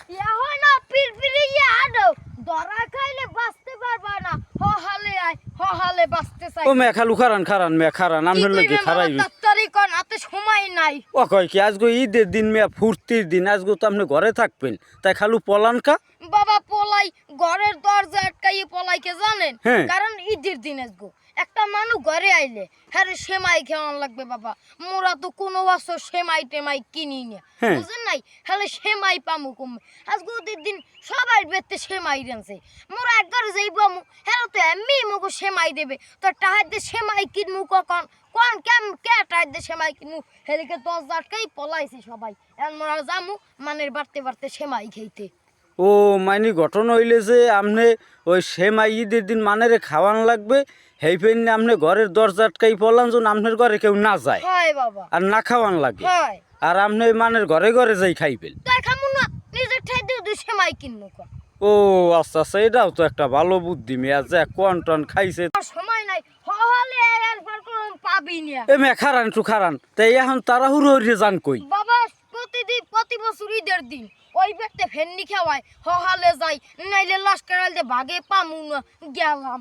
এখন না পিরপিরি আডো দরা খাইলে বাঁচতে পারবা না হহালে আয় হহালে বাঁচতে চাই ও মেয়ে খালু খারান মেয়ে খারান আমনের লাগি খারাই তাড়াতাড়ি কোন হাতে সময় নাই ও কয় কি আজগো ঈদের দিন মেয়া ফুর্তির দিন আজগো তো আপনি ঘরে থাকবেন তাই খালু পলান কা বাবা পলাই ঘরের দরজা আটকাইয়ে পলাইকে জানেন হ্যাঁ। কারণ ঈদের দিন আজগো একটা মানুষ ঘরে আইলে হ্যাঁ সেমাই খাওয়ান লাগবে বাবা মোরা তো কোনো বছর সেমাই টেমাই কিনি না হ্যাঁ। বুঝেন নাই হ্যাঁ সেমাই পামু কমে আজগো ঈদের দিন সবাই বেতে সেমাই রেনছে মোরা একবার যাইব হ্যাঁ তো এমনি মুখো সেমাই দেবে তো টাহাইতে সেমাই কিনমু কখন কোন কেম কে টাহাইতে সেমাই কিনমু হেদিকে দরজা আটকাই পলাইছি সবাই এখন মোরা যামু মানের বাড়তে সেমাই খাইতে ও মাইনি ঘটনা হইলে যে আপনি ওই সেমাই ঈদের দিন মানেরে খাওয়ান লাগবে হেই ফেন আপনি ঘরের দরজা আটকাই পলান যেন আপনার ঘরে কেউ না যায় হয় বাবা আর না খাওয়ান লাগে হয় আর আপনি মানের ঘরে ঘরে যাই খাইবেন তাই খামু না নিজের ঠাই দিয়ে দুই সেমাই কিনবো ও আচ্ছা আচ্ছা এটাও তো একটা ভালো বুদ্ধি মেয়া যে কোন টন খাইছে আর সময় নাই হলে এরপর কোনো পাবি না এ মেয়ে খারান একটু খারান তাই এখন তাড়াহুড়ো হইরে যান কই বাবা প্রতি বছর ঈদের দিন ওই ব্যক্তি ফেন্নি খাওয়ায় হলে যাই নাইলে লাশ কেরাল যে ভাগে পামু না গেলাম